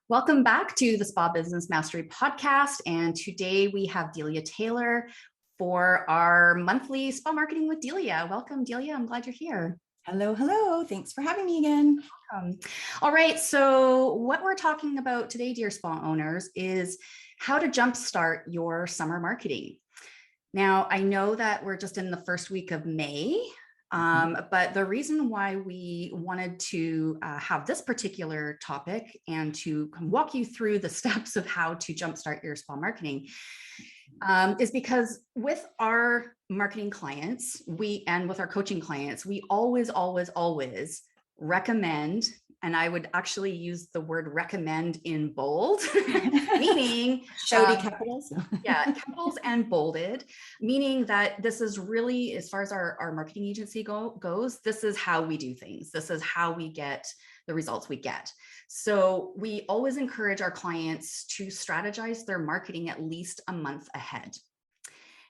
Welcome back to the Spa Business Mastery Podcast. And today we have Delia Taylor for our monthly Spa Marketing with Delia. Welcome, Delia. I'm glad you're here. Hello, hello. Thanks for having me again. All right. So what we're talking about today, dear spa owners, is how to jumpstart your summer marketing. Now, I know that we're just in the first week of May. But the reason why we wanted to have this particular topic and to walk you through the steps of how to jumpstart your spa marketing is because with our marketing clients, and with our coaching clients, we always recommend, and I would actually use the word recommend in bold, meaning shouty capitals. Yeah, capitals and bolded, meaning that this is really, as far as our marketing agency goes, this is how we do things. This is how we get the results we get. So we always encourage our clients to strategize their marketing at least a month ahead.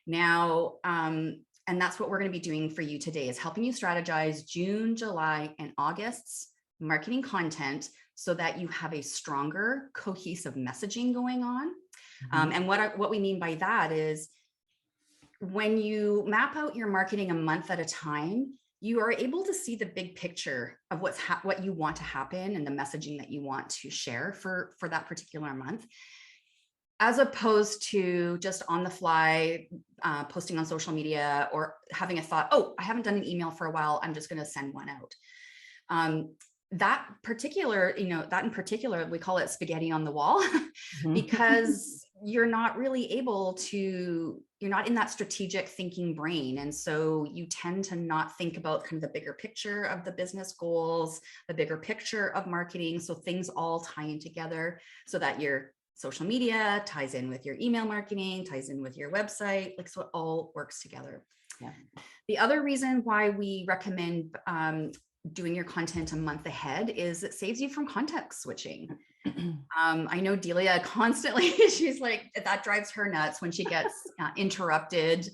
Now, and that's what we're going to be doing for you today, is helping you strategize June, July, and August's marketing content so that you have a stronger, cohesive messaging going on. And what we mean by that is when you map out your marketing a month at a time, you are able to see the big picture of what you want to happen and the messaging that you want to share for that particular month, as opposed to just on the fly posting on social media or having a thought, oh, I haven't done an email for a while, I'm just going to send one out. That in particular, we call it spaghetti on the wall because you're not in that strategic thinking brain. And so you tend to not think about kind of the bigger picture of the business goals, the bigger picture of marketing. So things all tie in together so that your social media ties in with your email marketing, ties in with your website, so it all works together. Yeah. The other reason why we recommend doing your content a month ahead is it saves you from context switching. I know Delia constantly, she's like, that drives her nuts when she gets interrupted,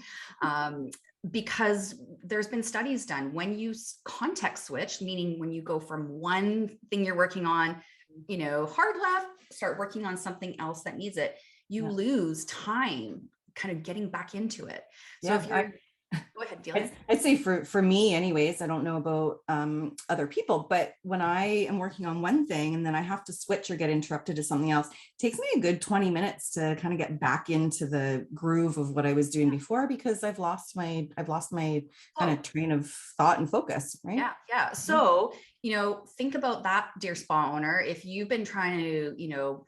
because there's been studies done when you context switch, meaning when you go from one thing you're working on, hard left, start working on something else that needs it, you lose time kind of getting back into it. So if you're go ahead, Delia. I'd say for me anyways, I don't know about other people, but when I am working on one thing and then I have to switch or get interrupted to something else, it takes me a good 20 minutes to kind of get back into the groove of what I was doing before, because I've lost my kind of train of thought and focus, right? Yeah. So, think about that, dear spa owner. If you've been trying to,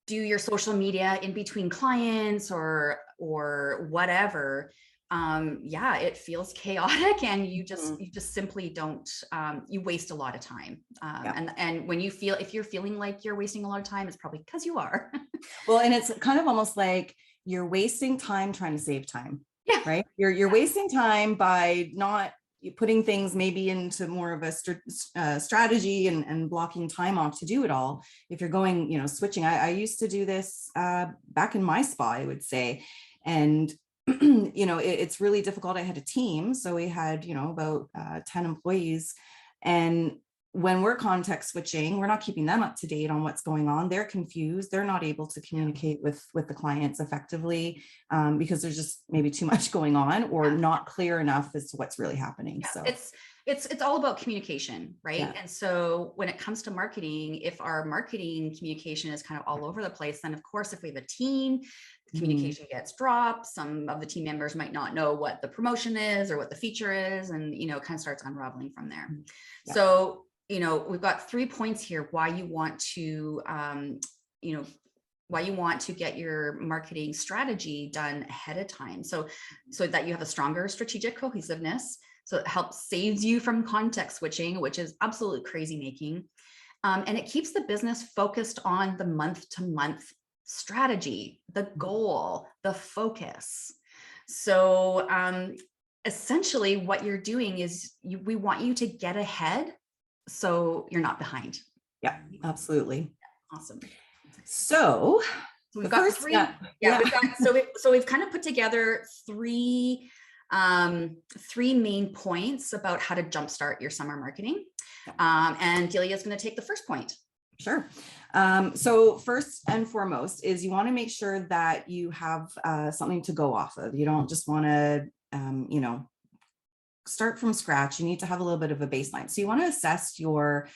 do your social media in between clients or whatever, it feels chaotic, and you just simply don't, you waste a lot of time. And when if you're feeling like you're wasting a lot of time, it's probably because you are. Well, and it's kind of almost like you're wasting time trying to save time, right? You're wasting time by not putting things maybe into more of a strategy and blocking time off to do it all. If you're going, switching, I used to do this back in my spa, I would say. And it's really difficult. I had a team, so we had, about 10 employees. And when we're context switching, we're not keeping them up to date on what's going on. They're confused. They're not able to communicate with the clients effectively because there's just maybe too much going on or not clear enough as to what's really happening. So it's all about communication, right? Yeah. And so when it comes to marketing, if our marketing communication is kind of all over the place, then of course, if we have a team, communication gets dropped. Some of the team members might not know what the promotion is or what the feature is, and it kind of starts unraveling from there. Yeah. So we've got 3 points here why you want to get your marketing strategy done ahead of time, so that you have a stronger strategic cohesiveness. So it helps saves you from context switching, which is absolute crazy making. And it keeps the business focused on the month-to-month strategy, the goal, the focus. So essentially what you're doing is we want you to get ahead so you're not behind. Yeah, absolutely. Awesome. So we've got three. We've kind of put together three main points about how to jumpstart your summer marketing. And Delia is going to take the first point. Sure. So first and foremost is you want to make sure that you have something to go off of. You don't just want to, start from scratch. You need to have a little bit of a baseline. So you want to assess your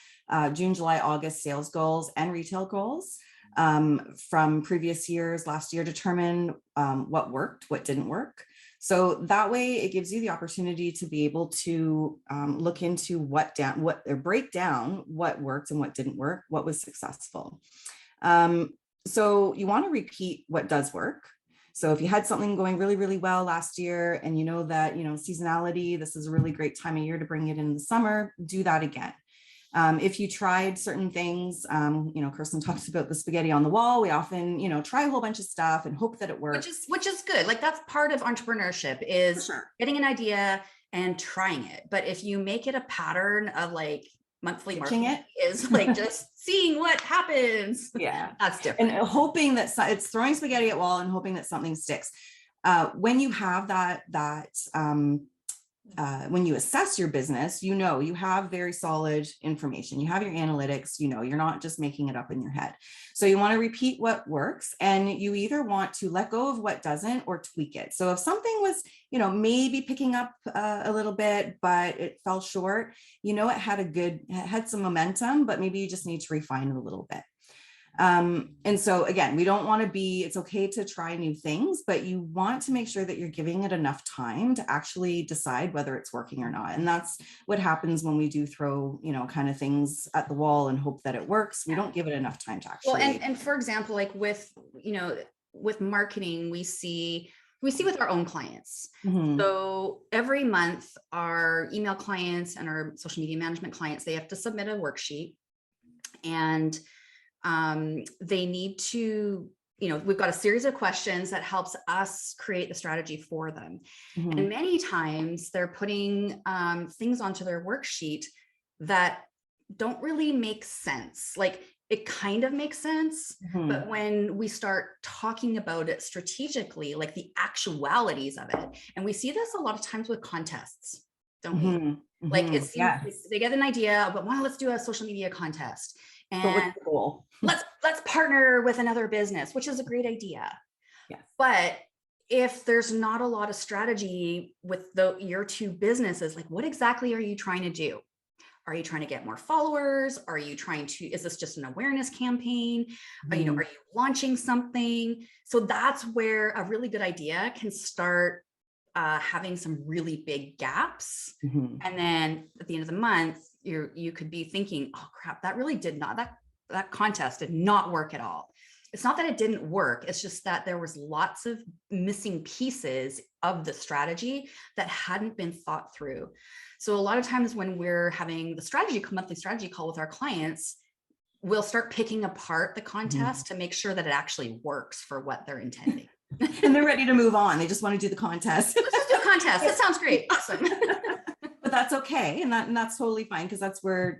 June, July, August sales goals and retail goals from previous years, last year, determine what worked, what didn't work. So that way it gives you the opportunity to be able to look into break down what worked and what didn't work, what was successful. So you want to repeat what does work. So if you had something going really, really well last year and you know that, seasonality, this is a really great time of year to bring it in the summer, do that again. If you tried certain things, Kirsten talks about the spaghetti on the wall. We often, try a whole bunch of stuff and hope that it works. Which is good. Like that's part of entrepreneurship is getting an idea and trying it. But if you make it a pattern of like monthly marketing is like just seeing what happens. Yeah, that's different. And hoping that it's throwing spaghetti at wall and hoping that something sticks. When you have when you assess your business, you have very solid information. You have your analytics, you're not just making it up in your head. So you want to repeat what works, and you either want to let go of what doesn't or tweak it. So if something was, maybe picking up a little bit, but it fell short, it had some momentum, but maybe you just need to refine it a little bit. And so again, we don't want to it's okay to try new things, but you want to make sure that you're giving it enough time to actually decide whether it's working or not. And that's what happens when we do throw, kind of things at the wall and hope that it works. We don't give it enough time to actually. Well, and for example, like with marketing, we see with our own clients. Mm-hmm. So every month, our email clients and our social media management clients, they have to submit a worksheet, and they need to, we've got a series of questions that helps us create the strategy for them. Mm-hmm. And many times they're putting things onto their worksheet that don't really make sense. Like it kind of makes sense, mm-hmm. but when we start talking about it strategically, like the actualities of it, and we see this a lot of times with contests, don't we? Mm-hmm. Like they get an idea, but let's do a social media contest. And let's partner with another business, which is a great idea. Yes. But if there's not a lot of strategy with your two businesses, like what exactly are you trying to do? Are you trying to get more followers? Is this just an awareness campaign? Mm-hmm. Are you launching something? So that's where a really good idea can start having some really big gaps. Mm-hmm. And then at the end of the month, you could be thinking, oh crap, that contest did not work at all. It's not that it didn't work. It's just that there was lots of missing pieces of the strategy that hadn't been thought through. So a lot of times when we're having the monthly strategy call with our clients, we'll start picking apart the contest to make sure that it actually works for what they're intending. And they're ready to move on. They just want to do the contest. Let's just do a contest. That sounds great. Awesome. But that's okay. And that's totally fine, because that's where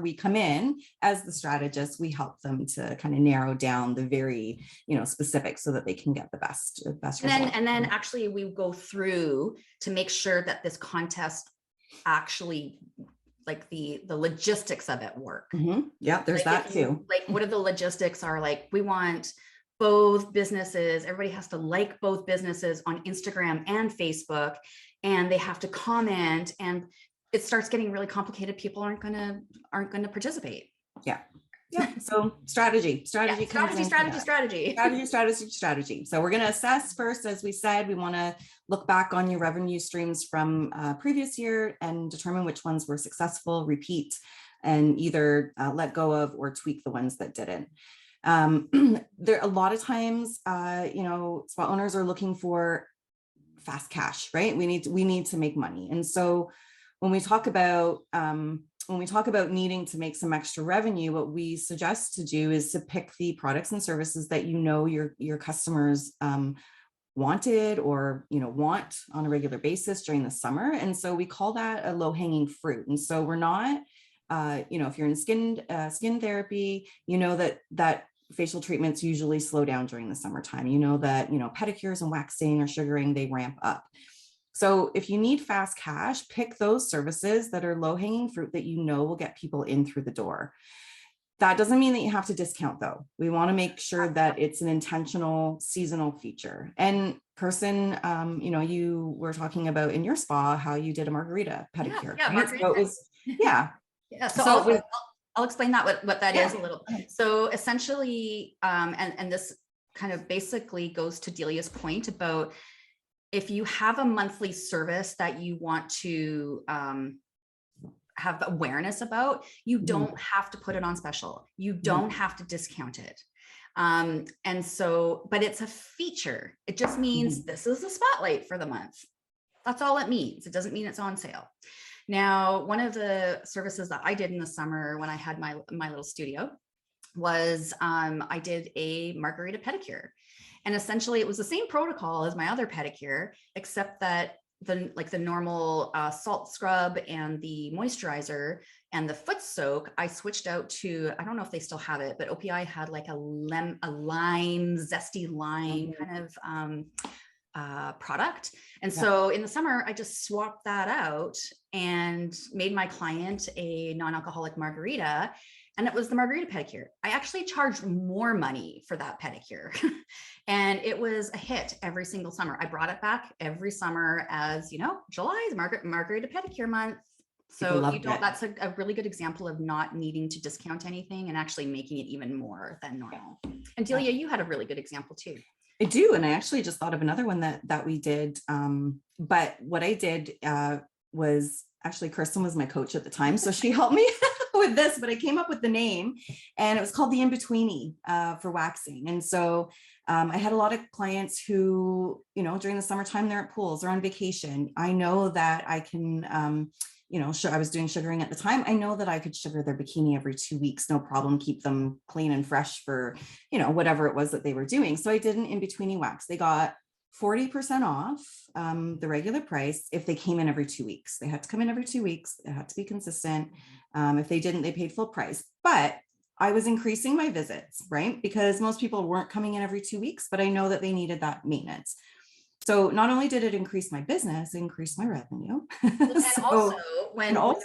we come in as the strategist. We help them to kind of narrow down the very, specifics so that they can get the best result. And then actually we go through to make sure that this contest actually, like the logistics of it work. Mm-hmm. Yeah, there's that too. Like what are the logistics are like, we want both businesses, everybody has to like both businesses on Instagram and Facebook, and they have to comment, and it starts getting really complicated. People aren't going to participate. Yeah. So strategy. So we're going to assess first. As we said, we want to look back on your revenue streams from previous year and determine which ones were successful, repeat, and either let go of or tweak the ones that didn't. There a lot of times, spot owners are looking for fast cash, right? We need to make money. And so when we talk about needing to make some extra revenue, what we suggest to do is to pick the products and services that your customers wanted or want on a regular basis during the summer. And so we call that a low-hanging fruit. And so we're not, if you're in skin therapy, that facial treatments usually slow down during the summertime. That pedicures and waxing or sugaring, they ramp up. So if you need fast cash, pick those services that are low-hanging fruit that will get people in through the door. That doesn't mean that you have to discount though. We want to make sure that it's an intentional seasonal feature. And Kirsten, you were talking about in your spa, how you did a Margarita pedicure. Yeah, Right? Margarita. So it was, yeah. Yeah, So I'll explain that what that Yeah. is a little. So essentially, and this kind of basically goes to Delia's point about if you have a monthly service that you want to have awareness about, you don't have to put it on special. You don't have to discount it. And so, but it's a feature. It just means this is the spotlight for the month. That's all it means. It doesn't mean it's on sale. Now, one of the services that I did in the summer when I had my little studio was I did a Margarita pedicure. And essentially it was the same protocol as my other pedicure, except that the normal salt scrub and the moisturizer and the foot soak, I switched out to, I don't know if they still have it, but OPI had like a lime, zesty lime kind of product. And so in the summer, I just swapped that out and made my client a non-alcoholic margarita. And it was the Margarita pedicure. I actually charged more money for that pedicure. And it was a hit every single summer. I brought it back every summer as, July is Margarita pedicure month. So that's a really good example of not needing to discount anything and actually making it even more than normal. And Delia, you had a really good example too. I do. And I actually just thought of another one that we did. But what I did was actually Kirsten was my coach at the time. So she helped me with this, but I came up with the name and it was called the In-Betweenie for waxing. And so I had a lot of clients who, during the summertime, they're at pools, they're on vacation. I know that I can, I was doing sugaring at the time. I know that I could sugar their bikini every 2 weeks, no problem, keep them clean and fresh for, whatever it was that they were doing. So I did an in-betweenie wax. They got 40% off the regular price if they came in every 2 weeks. They had to come in every 2 weeks. It had to be consistent. If they didn't, they paid full price. But I was increasing my visits, right? Because most people weren't coming in every 2 weeks, but I know that they needed that maintenance. So not only did it increase my business, it increased my revenue. And also,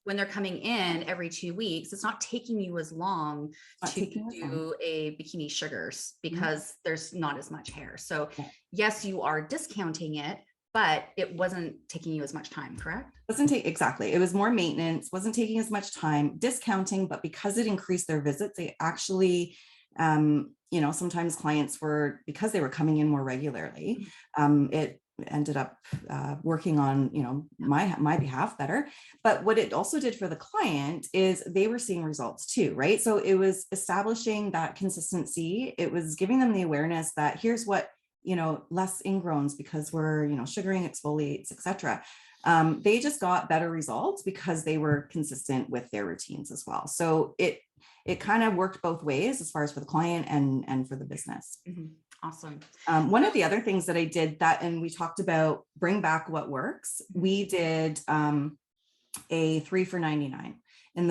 when they're coming in every 2 weeks, it's not taking you as long to do a bikini sugars because there's not as much hair. So yes, you are discounting it, but it wasn't taking you as much time, correct? Exactly. It was more maintenance, wasn't taking as much time, discounting, but because it increased their visits, they actually, sometimes clients were, because they were coming in more regularly, it ended up working on, my behalf better. But what it also did for the client is they were seeing results too, right? So it was establishing that consistency. It was giving them the awareness that here's what, less ingrowns because we're, sugaring, exfoliates, etc. They just got better results because they were consistent with their routines as well. So it kind of worked both ways as far as for the client and for the business. Awesome. One of the other things that I did and we talked about bring back what works. We did a 3 for $99. And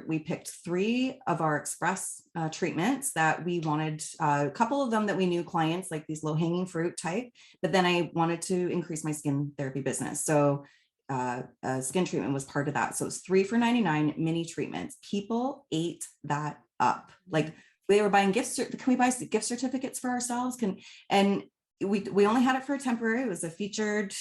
we picked 3 of our express treatments that we wanted, a couple of them that we knew clients, like these low hanging fruit type, but then I wanted to increase my skin therapy business. So skin treatment was part of that. So it's 3 for $99 mini treatments. People ate that up. Like they were buying gifts. Can we buy gift certificates for ourselves? And we only had it for a temporary. It was a featured,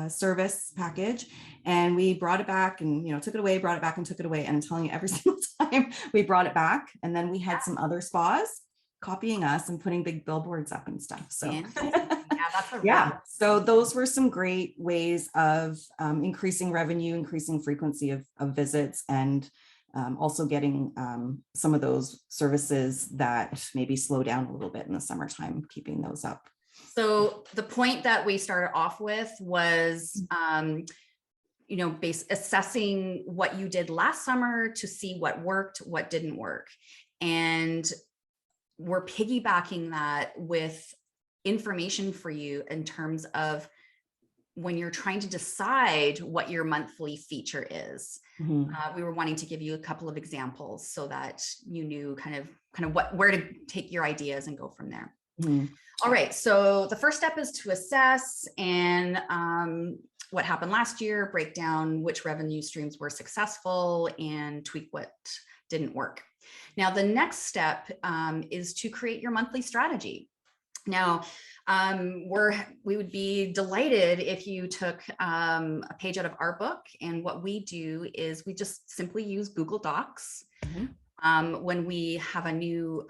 service package, and we brought it back and, took it away, brought it back and took it away. And I'm telling you, every single time we brought it back, and then we had some other spas copying us and putting big billboards up and stuff. So so those were some great ways of increasing revenue, increasing frequency of visits, and also getting some of those services that maybe slow down a little bit in the summertime, keeping those up. So the point that we started off with was, assessing what you did last summer to see what worked, what didn't work. And we're piggybacking that with information for you in terms of when you're trying to decide what your monthly feature is. We were wanting to give you a couple of examples so that you knew kind of where to take your ideas and go from there. All right. So the first step is to assess and what happened last year, break down which revenue streams were successful, and tweak what didn't work. Now, the next step is to create your monthly strategy. Now, we would be delighted if you took a page out of our book. And what we do is we just simply use Google Docs. When we have a new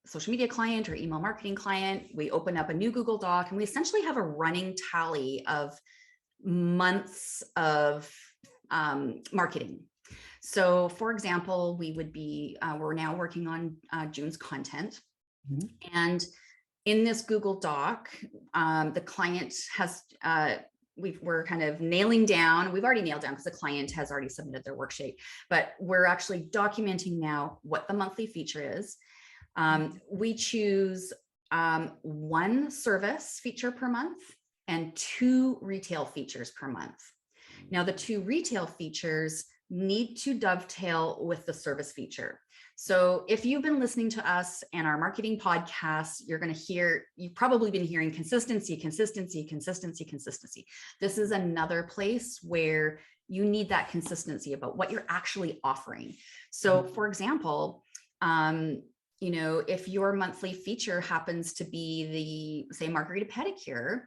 social media client or email marketing client, we open up a new Google Doc and we essentially have a running tally of months of marketing. So for example, we would be, we're now working on June's content. And in this Google Doc, the client has, we're kind of nailing down, we've already nailed down because the client has already submitted their worksheet, but we're actually documenting now what the monthly feature is. We choose one service feature per month and 2 retail features per month. Now, the 2 retail features need to dovetail with the service feature. So if you've been listening to us and our marketing podcasts, you've probably been hearing consistency, consistency, consistency, consistency. This is another place where you need that consistency about what you're actually offering. So for example, if your monthly feature happens to be the, say, Margarita Pedicure,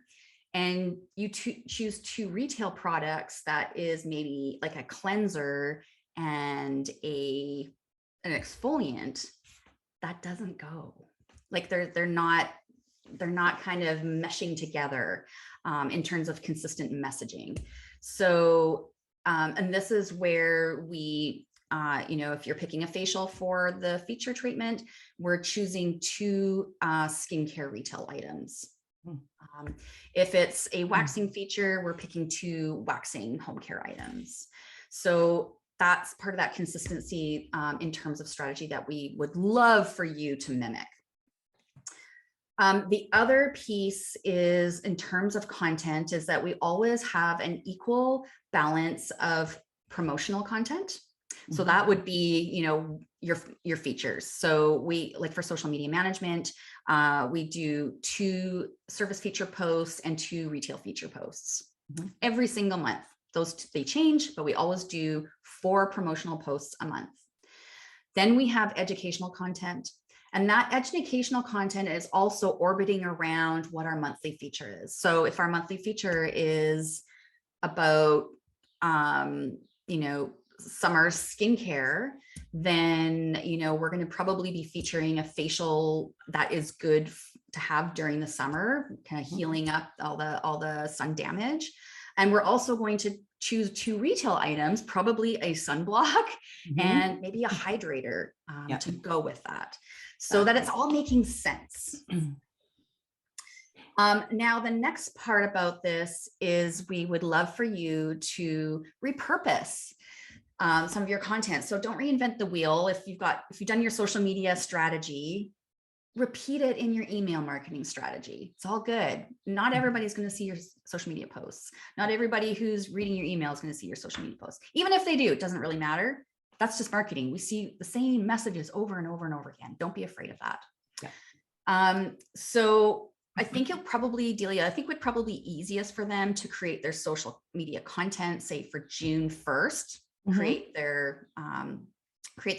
and you choose 2 retail products that is maybe like a cleanser and an exfoliant, that doesn't go. Like they're not kind of meshing together in terms of consistent messaging. So, and this is where we, if you're picking a facial for the feature treatment, we're choosing 2 skincare retail items. If it's a waxing feature, we're picking 2 waxing home care items. So that's part of that consistency in terms of strategy that we would love for you to mimic. The other piece is in terms of content is that we always have an equal balance of promotional content. So that would be, your features. So we, like for social media management, we do 2 service feature posts and 2 retail feature posts every single month. They change, but we always do 4 promotional posts a month. Then we have educational content, and that educational content is also orbiting around what our monthly feature is. So if our monthly feature is about, summer skincare, then, we're going to probably be featuring a facial that is good to have during the summer, kind of healing up all the sun damage. And we're also going to choose 2 retail items, probably a sunblock and maybe a hydrator to go with that, so that it's all making sense. Now, the next part about this is we would love for you to repurpose some of your content. So don't reinvent the wheel. If you've done your social media strategy, repeat it in your email marketing strategy. It's all good. Not everybody's going to see your social media posts. Not everybody who's reading your email is going to see your social media posts. Even if they do, it doesn't really matter. That's just marketing. We see the same messages over and over and over again. Don't be afraid of that. Yeah. So I think Delia, I think it would probably be easiest for them to create their social media content, say for June 1st, create their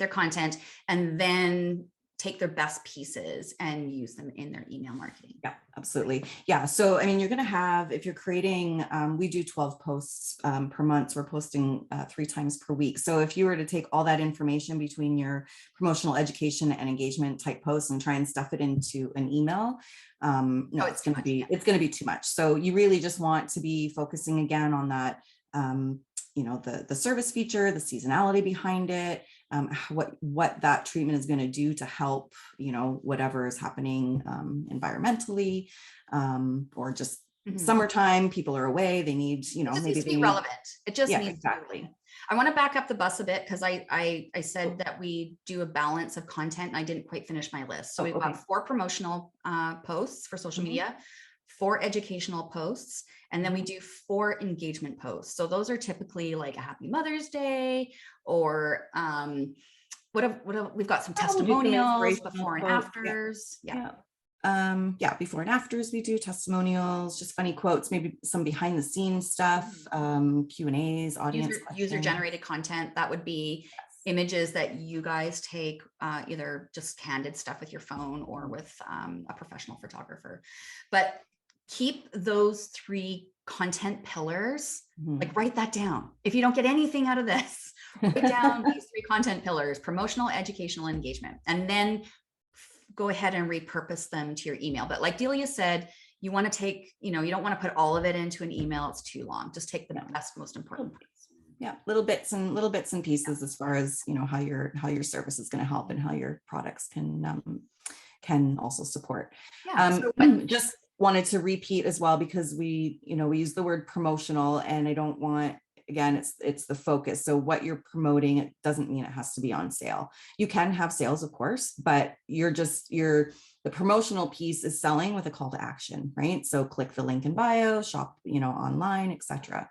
content, and then take their best pieces and use them in their email marketing. Yeah, absolutely. Yeah. So, you're going to have, if you're creating, we do 12 posts per month. So we're posting 3 times per week. So if you were to take all that information between your promotional, education, and engagement type posts and try and stuff it into an email, it's going to be too much. So you really just want to be focusing again on that, the service feature, the seasonality behind it, what that treatment is going to do to help, whatever is happening environmentally, or just summertime, people are away, they need, it just needs to be relevant. It just needs to be relevant. I want to back up the bus a bit because I said that we do a balance of content and I didn't quite finish my list. So we've got 4 promotional posts for social media, 4 educational posts, and then we do 4 engagement posts. So those are typically like a Happy Mother's Day, or we've got some testimonials, before and afters. Before and afters, we do testimonials, just funny quotes, maybe some behind the scenes stuff, Q&As, audience user generated content. That would be images that you guys take, either just candid stuff with your phone or with a professional photographer. But keep those 3 content pillars, like write that down. If you don't get anything out of this, write down these 3 content pillars: promotional, educational, engagement, and then go ahead and repurpose them to your email. But like Delia said, you want to take, you don't want to put all of it into an email. It's too long. Just take the best, most important things. Yeah, little bits and pieces as far as how your service is going to help and how your products can also support. Just wanted to repeat as well, because we use the word promotional, and I don't want, again, it's the focus. So what you're promoting, it doesn't mean it has to be on sale. You can have sales, of course, but the promotional piece is selling with a call to action, right? So click the link in bio, shop, online, etc.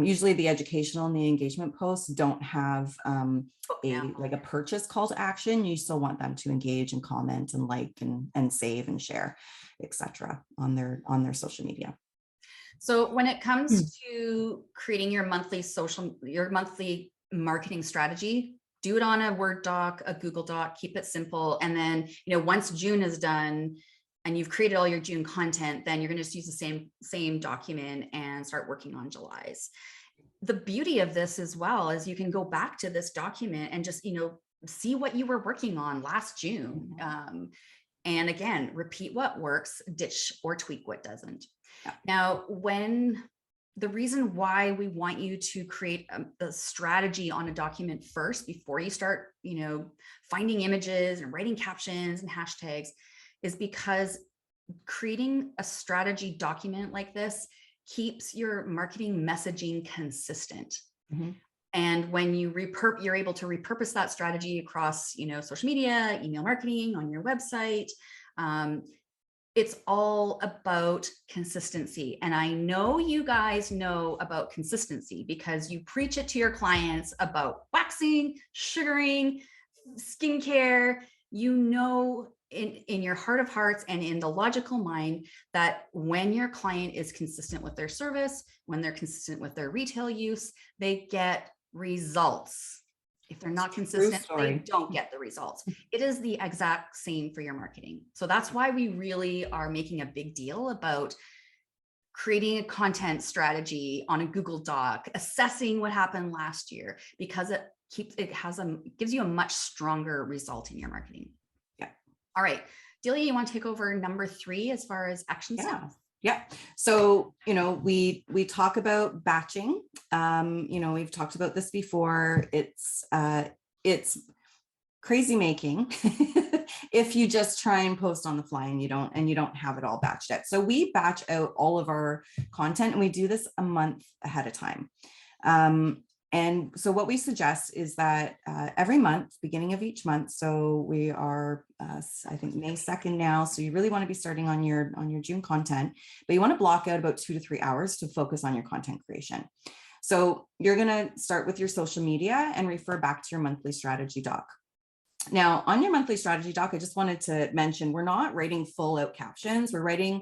Usually the educational and the engagement posts don't have a purchase call to action. You still want them to engage and comment and like and save and share, etc. on their social media. So when it comes to creating your monthly marketing strategy, do it on a Word doc, a Google doc, keep it simple. And then, once June is done and you've created all your June content, then you're going to just use the same document and start working on July's. The beauty of this as well is you can go back to this document and just, see what you were working on last June. And again, repeat what works, ditch or tweak what doesn't. Yeah. Now, the reason why we want you to create a strategy on a document first before you start, finding images and writing captions and hashtags, is because creating a strategy document like this keeps your marketing messaging consistent. And when you're able to repurpose that strategy across, social media, email marketing, on your website. It's all about consistency. And I know you guys know about consistency because you preach it to your clients about waxing, sugaring, skincare. In your heart of hearts and in the logical mind that when your client is consistent with their service, when they're consistent with their retail use, they get results. If they're not consistent, they don't get the results. It is the exact same for your marketing. So that's why we really are making a big deal about creating a content strategy on a Google Doc, assessing what happened last year, because it gives you a much stronger result in your marketing. Yeah. All right. Delia, you want to take over number 3 as far as action steps? Yeah. So, we talk about batching. We've talked about this before. It's crazy making if you just try and post on the fly and you don't have it all batched out. So we batch out all of our content, and we do this a month ahead of time. And so what we suggest is that every month, beginning of each month, so we are, I think, May 2nd now. So you really want to be starting on your June content, but you want to block out about 2 to 3 hours to focus on your content creation. So you're going to start with your social media and refer back to your monthly strategy doc. Now, on your monthly strategy doc, I just wanted to mention, we're not writing full out captions. We're writing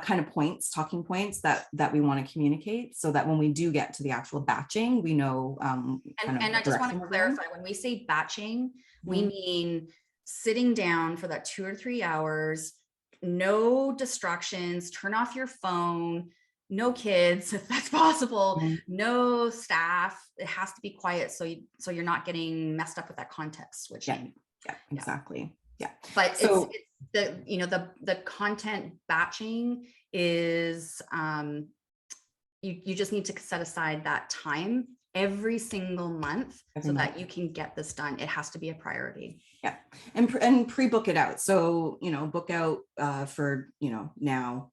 kind of talking points that we want to communicate, so that when we do get to the actual batching, we know. And I just want to clarify, when we say batching, we mean sitting down for that 2 or 3 hours, no distractions, turn off your phone, no kids, if that's possible, no staff. It has to be quiet. So you're not getting messed up with that context switching. Yeah, exactly. Yeah. But so, the content batching is, you just need to set aside that time every single month that you can get this done. It has to be a priority. Yeah. And pre-book it out. So, book out for, now,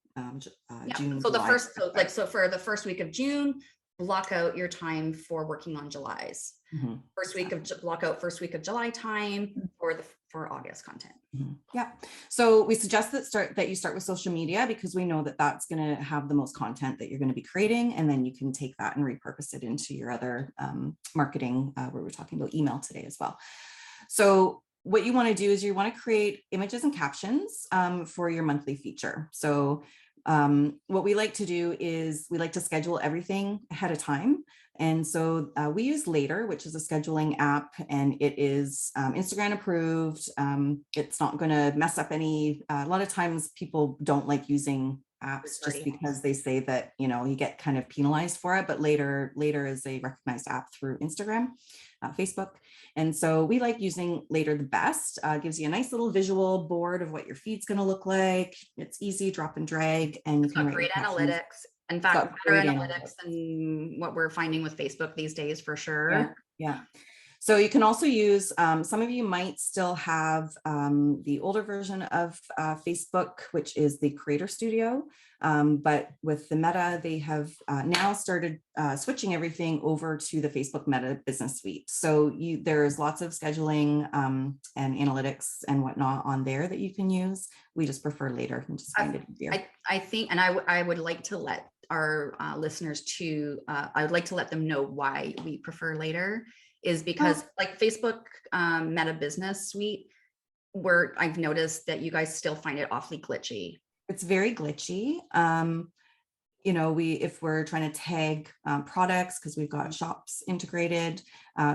June. So for the first week of June, block out your time for working on July's. Block out first week of July time for August content. Yeah. So we suggest that you start with social media, because we know that that's going to have the most content that you're going to be creating, and then you can take that and repurpose it into your other marketing, where we're talking about email today as well. So what you want to do is you want to create images and captions for your monthly feature. So what we like to do is we like to schedule everything ahead of time. And so we use Later, which is a scheduling app, and it is Instagram approved. It's not going to mess up any. A lot of times people don't like using apps just because they say that, you know, you get kind of penalized for it. But Later is a recognized app through Instagram, Facebook. And so we like using Later the best. Gives you a nice little visual board of what your feed's going to look like. It's easy, drop and drag, and you can write great analytics. In fact, better analytics than what we're finding with Facebook these days, for sure. Yeah. So you can also use, some of you might still have the older version of Facebook, which is the Creator Studio. But with the Meta, they have now started switching everything over to the Facebook Meta Business Suite. So there's lots of scheduling and analytics and whatnot on there that you can use. We just prefer Later and just find it easier. I think, and I would like to let our listeners to, I would like to let them know why we prefer Later, is because like Facebook Meta Business Suite, where I've noticed that you guys still find it awfully glitchy. It's very glitchy. You know, if we're trying to tag products, because we've got shops integrated,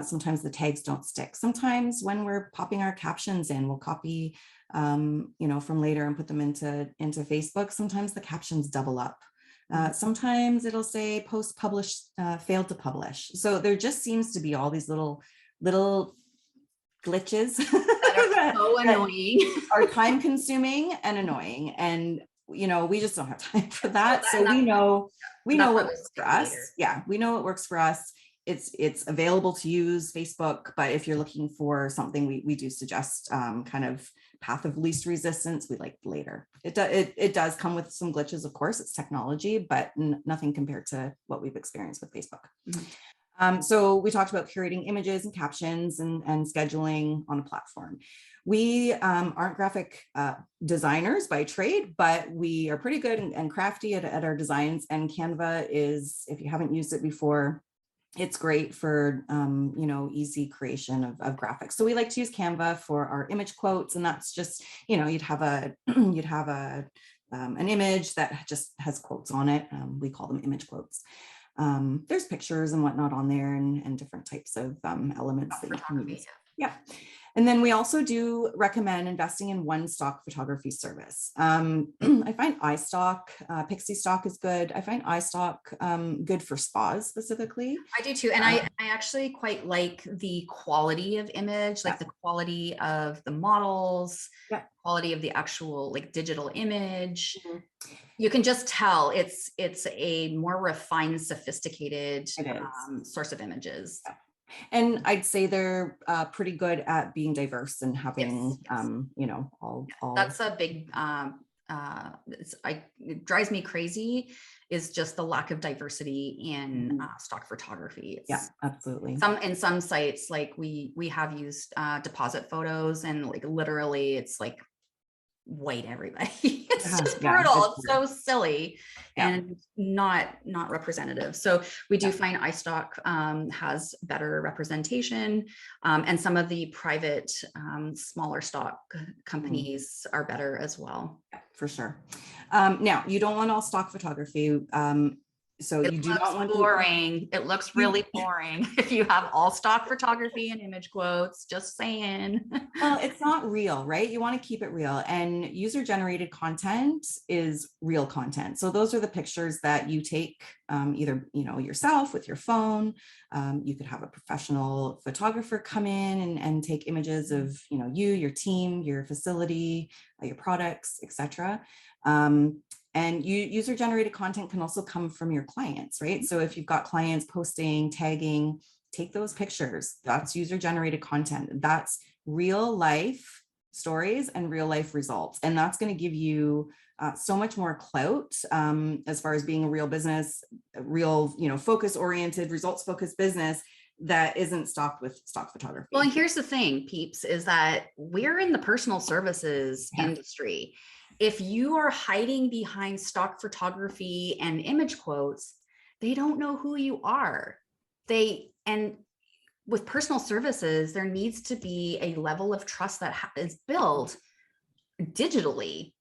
sometimes the tags don't stick. Sometimes when we're popping our captions in, we'll copy, you know, from Later and put them into Facebook. Sometimes the captions double up. Sometimes it'll say post published, failed to publish. So there just seems to be all these little glitches that are so annoying, are time consuming and annoying. And, you know, we just don't have time for that. So we know what works for us. Yeah, we know what works for us. It's available to use Facebook, but if you're looking for something, we do suggest kind of path of least resistance. We like Later. It does come with some glitches, of course. It's technology, but nothing compared to what we've experienced with Facebook. Mm-hmm. So we talked about curating images and captions and scheduling on a platform. We aren't graphic designers by trade, but we are pretty good and crafty at our designs. And Canva is, if you haven't used it before, it's great for, you know, easy creation of graphics. So we like to use Canva for our image quotes, and that's just, you know, you'd have an image that just has quotes on it. We call them image quotes. There's pictures and whatnot on there, and different types of elements that you can use. Yeah. And then we also do recommend investing in one stock photography service. I find iStock, Pixie Stock is good. I find iStock good for spas specifically. I do too. And I actually quite like the quality of image, like the quality of the models, quality of the actual like digital image. Mm-hmm. You can just tell it's a more refined, sophisticated source of images. Yeah. And I'd say they're pretty good at being diverse and having, you know, all. That's a big, it drives me crazy, is just the lack of diversity in stock photography. Yeah, absolutely. In some sites, like we have used deposit photos, and like literally it's like white everybody. It's just brutal. It's so silly and not representative. So we do find iStock has better representation, and some of the private smaller stock companies are better as well. Yeah, for sure. Now, you don't want all stock photography. So you do not want boring. It looks really boring if you have all stock photography and image quotes, just saying. Well, it's not real, right? You want to keep it real, and user generated content is real content. So those are the pictures that you take either, you know, yourself with your phone. You could have a professional photographer come in and take images of, you know, you, your team, your facility, your products, etc. And user-generated content can also come from your clients, right? So if you've got clients posting, tagging, take those pictures. That's user-generated content. That's real life stories and real life results. And that's going to give you so much more clout as far as being a real business, a real, you know, focus-oriented, results-focused business that isn't stocked with stock photography. Well, and here's the thing, peeps, is that we're in the personal services industry. If you are hiding behind stock photography and image quotes, they don't know who you are. And with personal services, there needs to be a level of trust that is built digitally,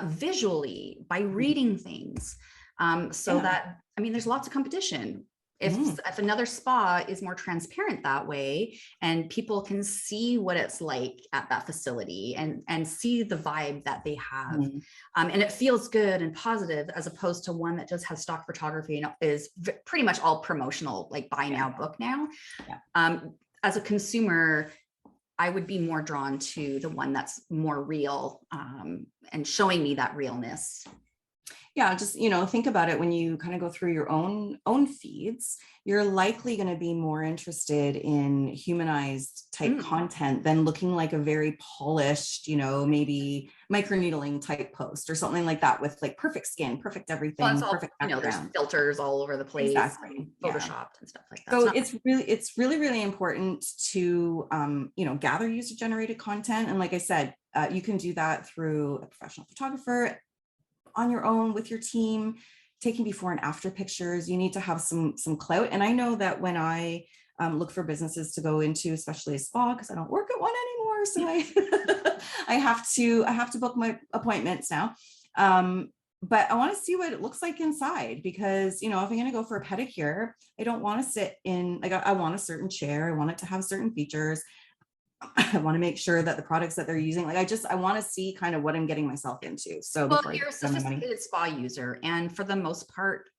visually, by reading things. That, I mean, there's lots of competition. If another spa is more transparent that way, and people can see what it's like at that facility and see the vibe that they have, and it feels good and positive, as opposed to one that just has stock photography and is pretty much all promotional, like buy now, book now. As a consumer, I would be more drawn to the one that's more real, and showing me that realness. Yeah, just, think about it. When you kind of go through your own feeds, you're likely going to be more interested in humanized type content than looking like a very polished, maybe microneedling type post or something like that, with like perfect skin, perfect everything, perfect background. There's filters all over the place, exactly, photoshopped and stuff like that. So it's really important to gather user generated content, and like I said, you can do that through a professional photographer, on your own with your team, taking before and after pictures. You need to have some clout. And I know that when I look for businesses to go into, especially a spa, because I don't work at one anymore, so I have to book my appointments now. But I want to see what it looks like inside, because if I'm going to go for a pedicure, I don't want to sit in, like, I want a certain chair. I want it to have certain features. I want to make sure that the products that they're using, like, I want to see kind of what I'm getting myself into. So you're a sophisticated spa user, and for the most part,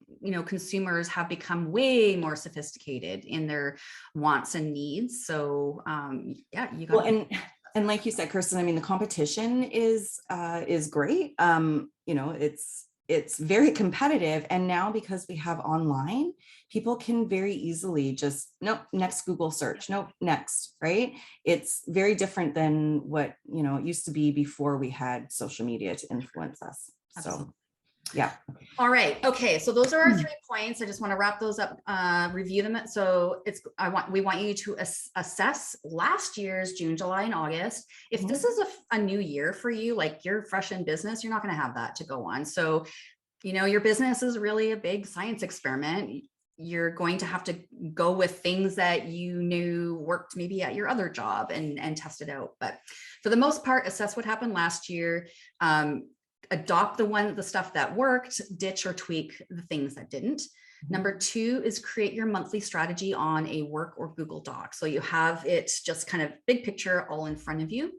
consumers have become way more sophisticated in their wants and needs. So you got. Well, and like you said, Kirsten, I mean, the competition is great. It's very competitive. And now, because we have online, people can very easily just, nope, next Google search, nope, next, right? It's very different than what, it used to be before we had social media to influence us. Absolutely. So, yeah. All right. Okay. So those are our 3 points. I just want to wrap those up, review them. So we want you to assess last year's June, July, and August. If this is a new year for you, like you're fresh in business, you're not going to have that to go on. So, your business is really a big science experiment. You're going to have to go with things that you knew worked maybe at your other job and test it out. But for the most part, assess what happened last year. Adopt the stuff that worked, ditch or tweak the things that didn't. Number 2 is create your monthly strategy on a Work or Google Doc. So you have it just kind of big picture all in front of you.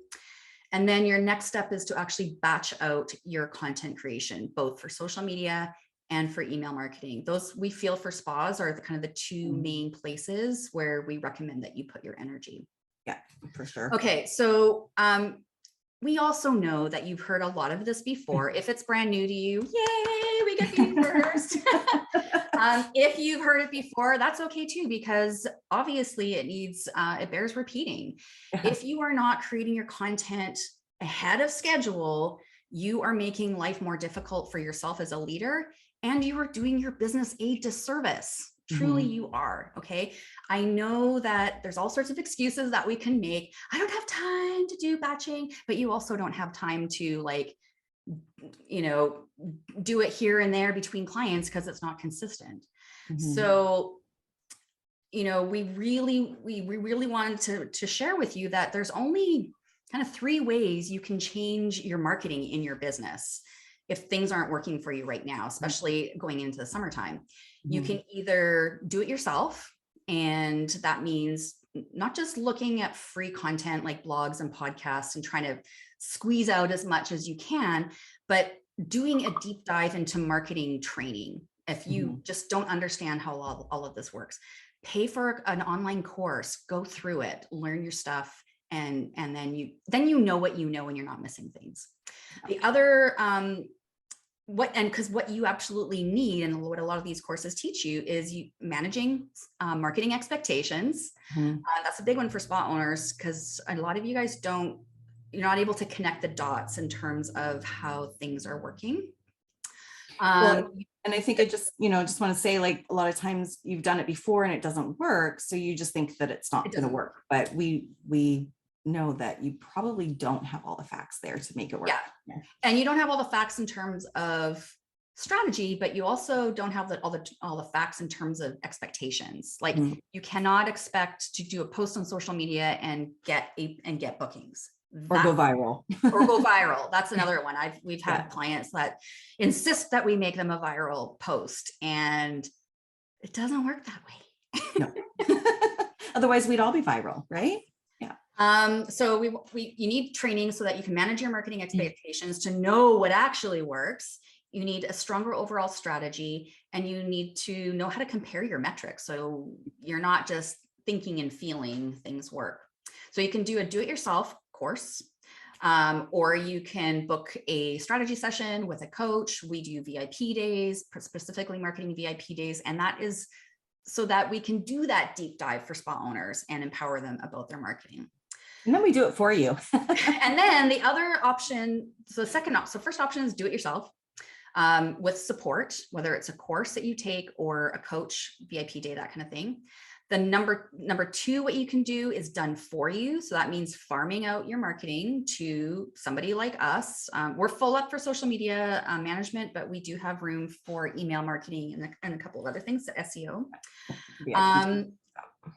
And then your next step is to actually batch out your content creation, both for social media and for email marketing. Those, we feel, for spas are the 2 main places where we recommend that you put your energy. Yeah, for sure. Okay. So, we also know that you've heard a lot of this before. If it's brand new to you, yay, we get to be first. If you've heard it before, that's okay too, because obviously it bears repeating. If you are not creating your content ahead of schedule, you are making life more difficult for yourself as a leader, and you are doing your business a disservice. Truly, you are. Okay. I know that there's all sorts of excuses that we can make. I don't have time to do batching, but you also don't have time to do it here and there between clients because it's not consistent. So, we really wanted to share with you that there's only kind of 3 ways you can change your marketing in your business if things aren't working for you right now, especially going into the summertime. You can either do it yourself, and that means not just looking at free content like blogs and podcasts and trying to squeeze out as much as you can, but doing a deep dive into marketing training. If you just don't understand how all of this works, pay for an online course, go through it, learn your stuff, and then you know what you know, and you're not missing things. The other because what you absolutely need, and what a lot of these courses teach you, is managing marketing expectations. That's a big one for spa owners, because a lot of you guys you're not able to connect the dots in terms of how things are working. Well, and I think I just want to say, like, a lot of times you've done it before and it doesn't work, so you just think that it's not going to work. But we know that you probably don't have all the facts there to make it work. Yeah. And you don't have all the facts in terms of strategy, but you also don't have all the facts in terms of expectations. Like, you cannot expect to do a post on social media and get bookings. Or go viral. Or go viral. That's another one. We've had clients that insist that we make them a viral post, and It doesn't work that way. No. Otherwise we'd all be viral, right? So you need training so that you can manage your marketing expectations to know what actually works. You need a stronger overall strategy, and you need to know how to compare your metrics. So you're not just thinking and feeling things work. So you can do a do-it-yourself course, or you can book a strategy session with a coach. We do VIP days, specifically marketing VIP days. And that is so that we can do that deep dive for spa owners and empower them about their marketing. And then we do it for you. And then the other option, so first option is do it yourself with support, whether it's a course that you take or a coach, VIP day, that kind of thing. The number two, what you can do is done for you. So that means farming out your marketing to somebody like us. We're full up for social media management, but we do have room for email marketing and a couple of other things, SEO. And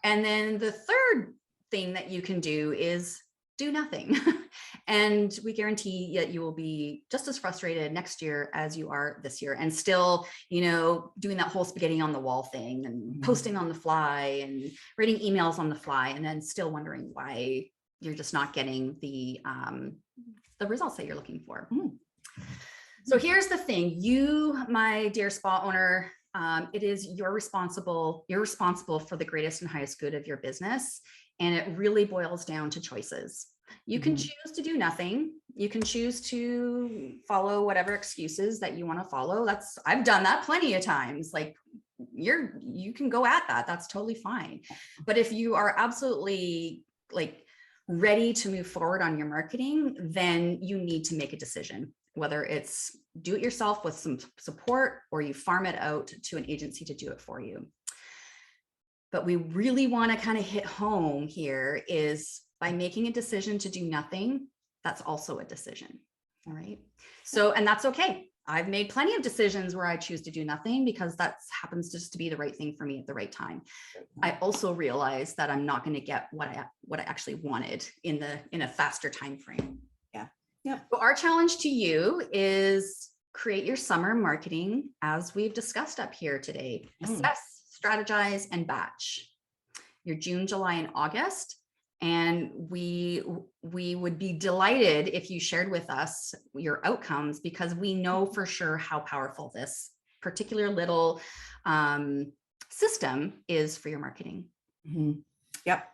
then the third thing that you can do is do nothing. And we guarantee that you will be just as frustrated next year as you are this year, and still, doing that whole spaghetti on the wall thing and posting on the fly and writing emails on the fly, and then still wondering why you're just not getting the results that you're looking for. So here's the thing, you, my dear spa owner, it is you're responsible for the greatest and highest good of your business. And it really boils down to choices. You can choose to do nothing. You can choose to follow whatever excuses that you want to follow. I've done that plenty of times. Like you can go at that. That's totally fine. But if you are absolutely ready to move forward on your marketing, then you need to make a decision, whether it's do it yourself with some support or you farm it out to an agency to do it for you. But we really want to kind of hit home here is by making a decision to do nothing, that's also a decision. All right. So, and that's okay. I've made plenty of decisions where I choose to do nothing because that happens just to be the right thing for me at the right time. I also realize that I'm not going to get what I actually wanted in a faster time frame. Yeah. So our challenge to you is create your summer marketing as we've discussed up here today. Assess, strategize, and batch your June, July, and August. And we would be delighted if you shared with us your outcomes, because we know for sure how powerful this particular little system is for your marketing. Yep.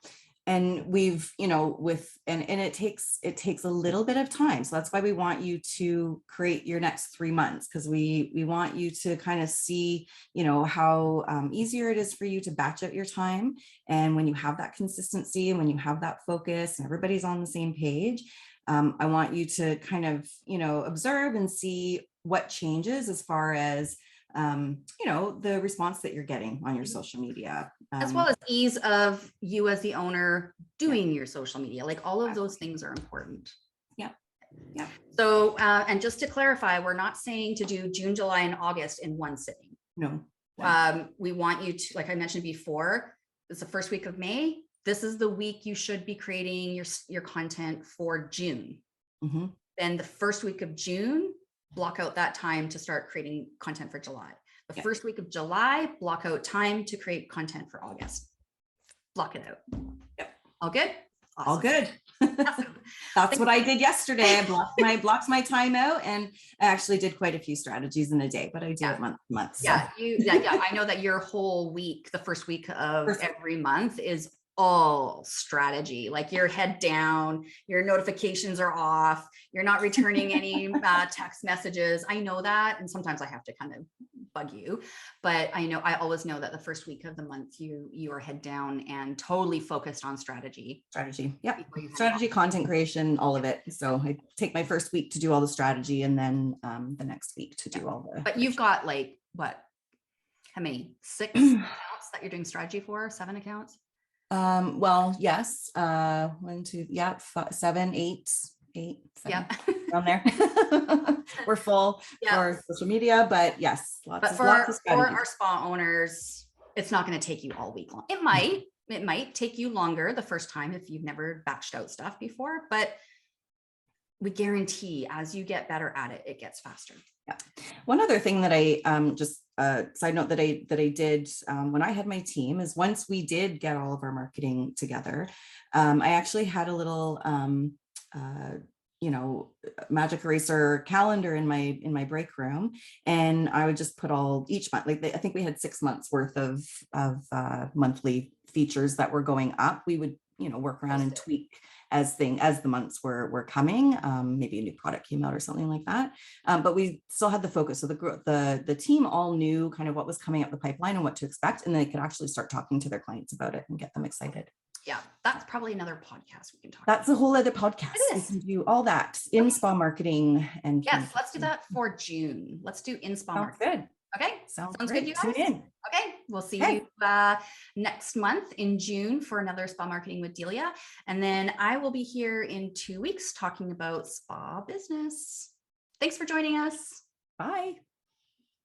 And we've, and it takes a little bit of time. So that's why we want you to create your next 3 months, because we want you to kind of see, how easier it is for you to batch out your time. And when you have that consistency and when you have that focus and everybody's on the same page, I want you to kind of, observe and see what changes as far as the response that you're getting on your social media. As well as ease of you as the owner doing your social media, all of those things are important. Yeah. So, and just to clarify, we're not saying to do June, July, and August in one sitting. No. We want you to, like I mentioned before, it's the first week of May. This is the week you should be creating your content for June. Then the first week of June, block out that time to start creating content for July. The first week of July, block out time to create content for August. Block it out. Yep. All good? Awesome. All good. That's what I did yesterday. I blocked my time out, and I actually did quite a few strategies in a day, but I do it month to month. So. I know that your whole week, the first week of every month, is all strategy. You're head down, your notifications are off, you're not returning any text messages. I know that, and sometimes I have to kind of bug you, but I always know that the first week of the month you are head down and totally focused on strategy. Yep. Strategy, content creation, all of it. So I take my first week to do all the strategy, and then the next week to do all the. But you've got how many? 6 accounts that you're doing strategy for? 7 accounts? Well, yes. 1, 2, 7, 8, 7, around there. We're full for social media, but yes, lots of strategies. For our spa owners, it's not going to take you all week long. It might take you longer the first time if you've never batched out stuff before, but we guarantee as you get better at it, it gets faster. Yeah. One other thing that I just side note that I did when I had my team is once we did get all of our marketing together, I actually had a little magic eraser calendar in my break room, and I would just put all each month, like I think we had 6 months worth of monthly features that were going up. We would work around and tweak as the months were coming. Maybe a new product came out or something like that, but we still had the focus. So the team all knew kind of what was coming up the pipeline and what to expect, and they could actually start talking to their clients about it and get them excited. Yeah, that's probably another podcast we can talk about. That's a whole other podcast. We can do all that in spa marketing. And yes, let's do that for June. Let's do in spa marketing. Good. Okay, sounds good, you guys. Tune in. Okay, we'll see you next month in June for another Spa Marketing with Delia. And then I will be here in 2 weeks talking about spa business. Thanks for joining us. Bye.